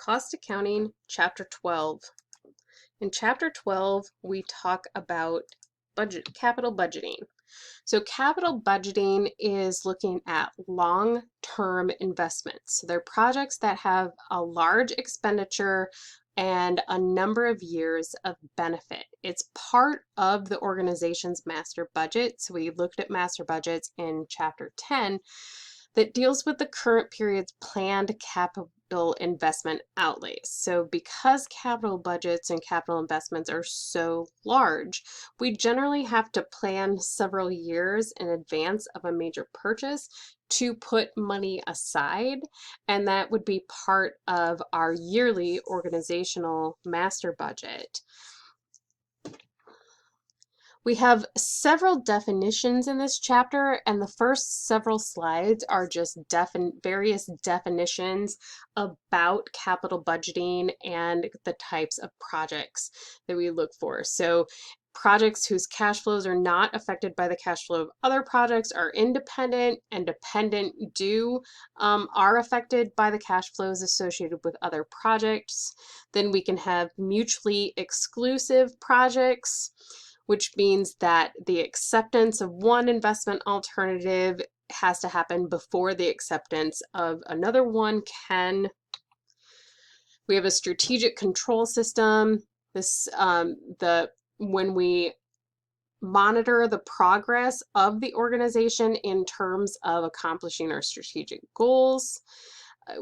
Cost Accounting, Chapter 12. In Chapter 12, we talk about capital budgeting. So capital budgeting is looking at long-term investments. So they're projects that have a large expenditure and a number of years of benefit. It's part of the organization's master budget. So we looked at master budgets in Chapter 10 that deals with the current period's planned capital investment outlays. So because capital budgets and capital investments are so large, we generally have to plan several years in advance of a major purchase to put money aside, and that would be part of our yearly organizational master budget. We have several definitions in this chapter, and the first several slides are just various definitions about capital budgeting and the types of projects that we look for. So projects whose cash flows are not affected by the cash flow of other projects are independent, and dependent are affected by the cash flows associated with other projects. Then we can have mutually exclusive projects, which means that the acceptance of one investment alternative has to happen before the acceptance of another one can. We have a strategic control system. When we monitor the progress of the organization in terms of accomplishing our strategic goals.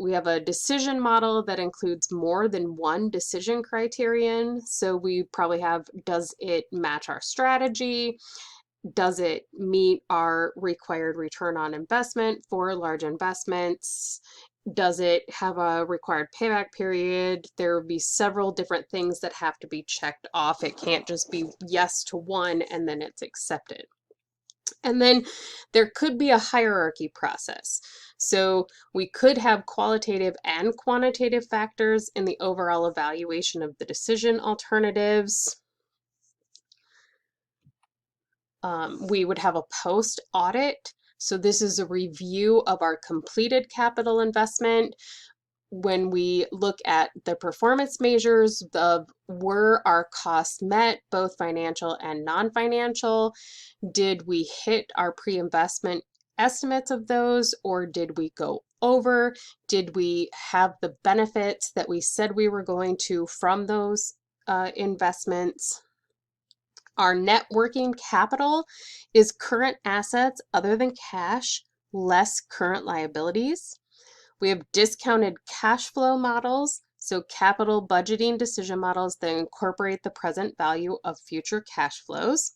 We have a decision model that includes more than one decision criterion. So we probably have, does it match our strategy? Does it meet our required return on investment for large investments? Does it have a required payback period? There will be several different things that have to be checked off. It can't just be yes to one and then it's accepted. And then there could be a hierarchy process. So we could have qualitative and quantitative factors in the overall evaluation of the decision alternatives. We would have a post audit. So this is a review of our completed capital investment. When we look at the performance measures of were our costs met, both financial and non-financial? Did we hit our pre-investment estimates of those, or did we go over? Did we have the benefits that we said we were going to from those investments? Our net working capital is current assets other than cash, less current liabilities. We have discounted cash flow models, so capital budgeting decision models that incorporate the present value of future cash flows.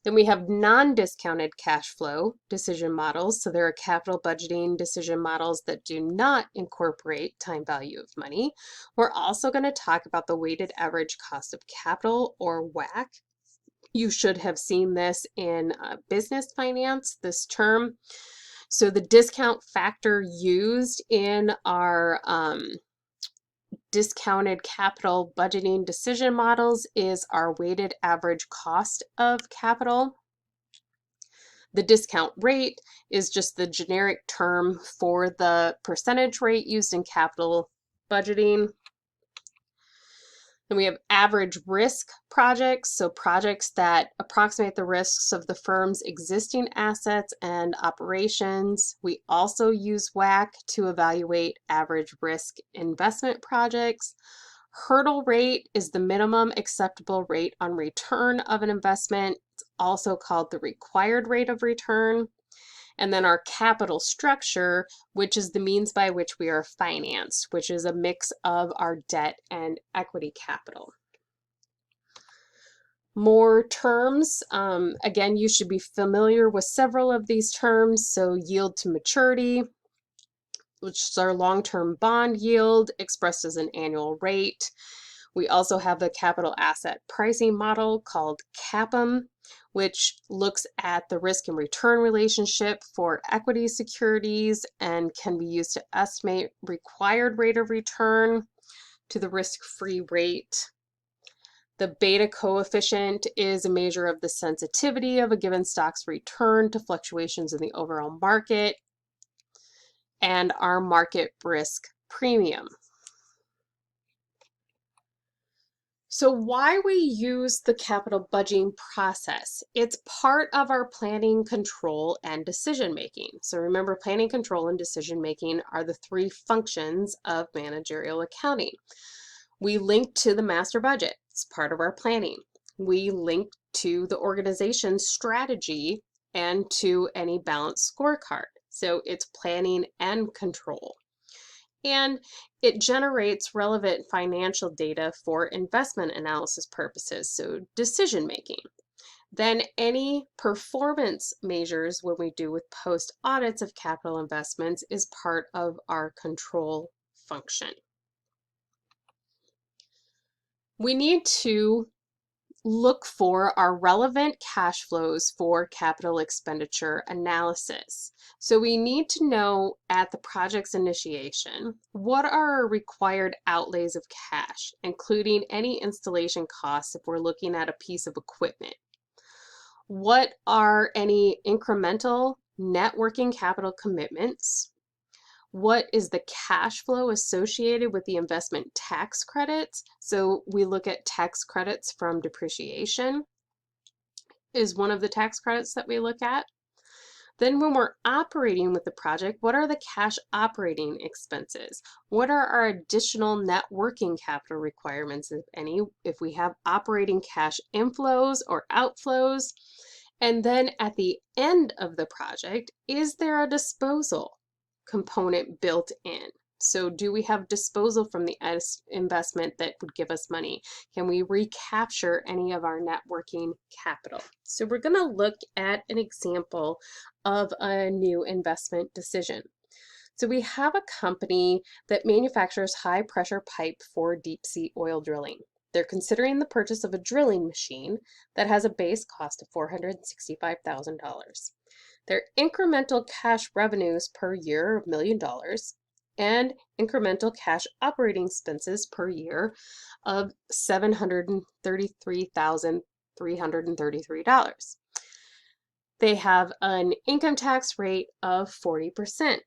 Then we have non-discounted cash flow decision models. So there are capital budgeting decision models that do not incorporate time value of money. We're also going to talk about the weighted average cost of capital, or WACC. You should have seen this in business finance, this term. So the discount factor used in our discounted capital budgeting decision models is our weighted average cost of capital. The discount rate is just the generic term for the percentage rate used in capital budgeting. Then we have average risk projects, so projects that approximate the risks of the firm's existing assets and operations. We also use WACC to evaluate average risk investment projects. Hurdle rate is the minimum acceptable rate on return of an investment. It's also called the required rate of return. And then our capital structure, which is the means by which we are financed, which is a mix of our debt and equity capital. More terms. Again, you should be familiar with several of these terms. So yield to maturity, which is our long-term bond yield expressed as an annual rate. We also have the capital asset pricing model called CAPM, which looks at the risk and return relationship for equity securities and can be used to estimate required rate of return to the risk-free rate. The beta coefficient is a measure of the sensitivity of a given stock's return to fluctuations in the overall market. and our market risk premium. So why we use the capital budgeting process? It's part of our planning, control, and decision making. So remember, planning, control, and decision making are the three functions of managerial accounting. We link to the master budget. It's part of our planning. We link to the organization's strategy and to any balanced scorecard. So it's planning and control. And it generates relevant financial data for investment analysis purposes, so decision making. Then any performance measures when we do with post audits of capital investments is part of our control function. We need to look for our relevant cash flows for capital expenditure analysis. So we need to know at the project's initiation, what are our required outlays of cash, including any installation costs if we're looking at a piece of equipment? What are any incremental net working capital commitments? What is the cash flow associated with the investment tax credits? So we look at tax credits from depreciation is one of the tax credits that we look at. Then when we're operating with the project, what are the cash operating expenses? What are our additional net working capital requirements, if any, if we have operating cash inflows or outflows? And then at the end of the project, is there a disposal component built in? So do we have disposal from the investment that would give us money? Can we recapture any of our net working capital? So we're going to look at an example of a new investment decision. So we have a company that manufactures high pressure pipe for deep sea oil drilling. They're considering the purchase of a drilling machine that has a base cost of $465,000. Their incremental cash revenues per year of $1 million and incremental cash operating expenses per year of $733,333. They have an income tax rate of 40%.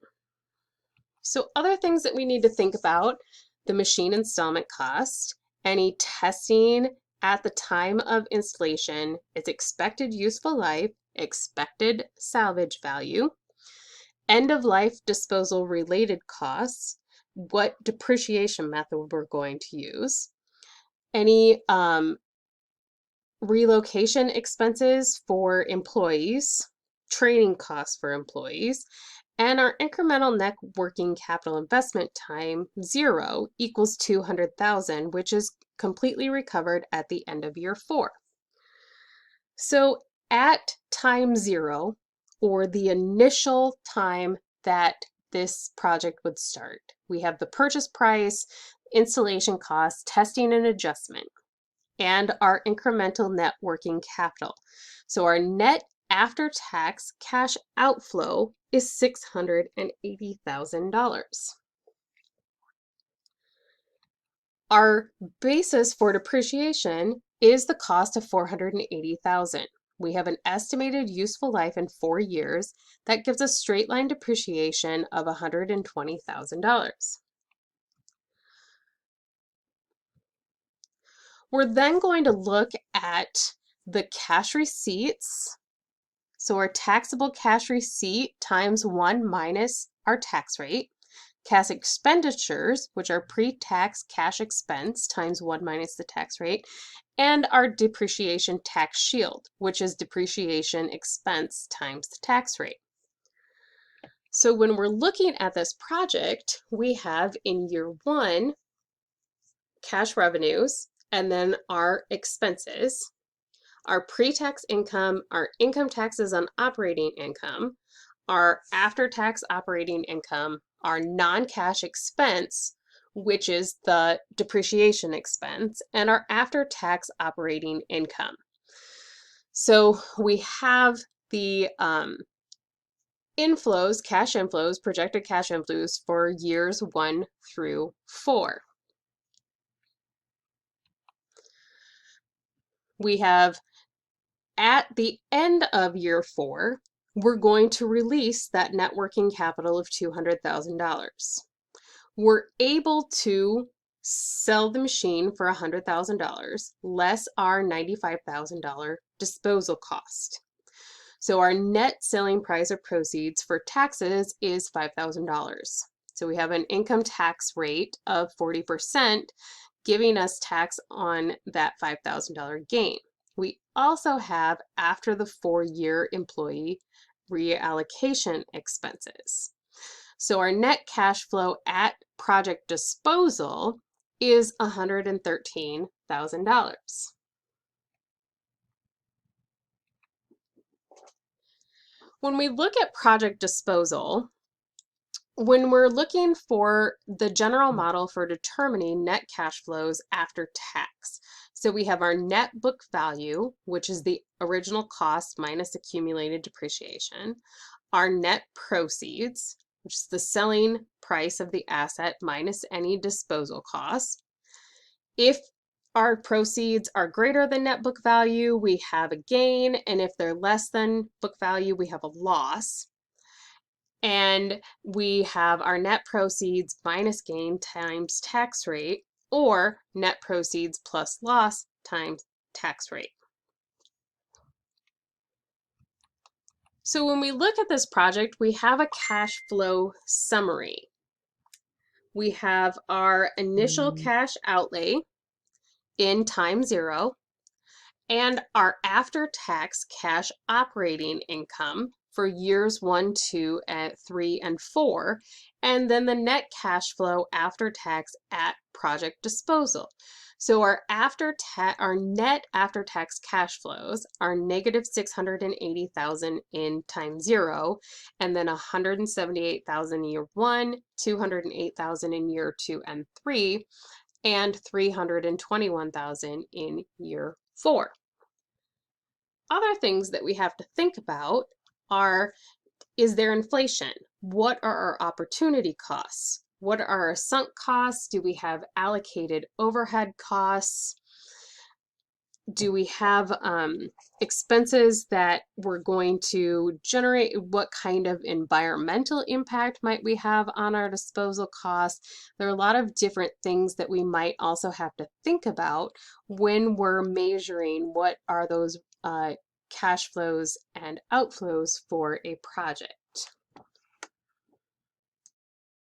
So other things that we need to think about, the machine installment cost, any testing at the time of installation, its expected useful life, expected salvage value, end of life disposal related costs, what depreciation method we're going to use, any relocation expenses for employees, training costs for employees, and our incremental net working capital investment time 0 equals $200,000, which is completely recovered at the end of year 4. So at time 0, or the initial time that this project would start, we have the purchase price, installation costs, testing and adjustment, and our incremental net working capital. So our net after-tax cash outflow is $680,000. Our basis for depreciation is the cost of $480,000. We have an estimated useful life in 4 years that gives us straight line depreciation of $120,000. We're then going to look at the cash receipts. So our taxable cash receipt times 1 minus our tax rate. Cash expenditures, which are pre-tax cash expense, times 1 minus the tax rate. And our depreciation tax shield, which is depreciation expense times the tax rate. So when we're looking at this project, we have in year 1 cash revenues, and then our expenses, our pre-tax income, our income taxes on operating income, our after-tax operating income, our non-cash expense, which is the depreciation expense, and our after-tax operating income. So we have the inflows, cash inflows, projected cash inflows for years 1 through 4. We have at the end of year 4, we're going to release that net working capital of $200,000. We're able to sell the machine for $100,000 less our $95,000 disposal cost. So our net selling price or proceeds for taxes is $5,000. So we have an income tax rate of 40%, giving us tax on that $5,000 gain. We also have after the 4-year employee reallocation expenses. So our net cash flow at project disposal is $113,000. When we look at project disposal, when we're looking for the general model for determining net cash flows after tax, so we have our net book value, which is the original cost minus accumulated depreciation, our net proceeds, which is the selling price of the asset minus any disposal costs. If our proceeds are greater than net book value, we have a gain, and if they're less than book value, we have a loss. And we have our net proceeds minus gain times tax rate, or net proceeds plus loss times tax rate. So when we look at this project, we have a cash flow summary. We have our initial cash outlay in time 0, and our after-tax cash operating income for years 1, 2, 3, and 4, and then the net cash flow after tax at project disposal. So our net after-tax cash flows are negative $680,000 in time 0, and then $178,000 in year 1, $208,000 in year 2 and 3, and $321,000 in year 4. Other things that we have to think about are, is there inflation? What are our opportunity costs? What are our sunk costs? Do we have allocated overhead costs? Do we have expenses that we're going to generate? What kind of environmental impact might we have on our disposal costs? There are a lot of different things that we might also have to think about when we're measuring what are those cash flows and outflows for a project.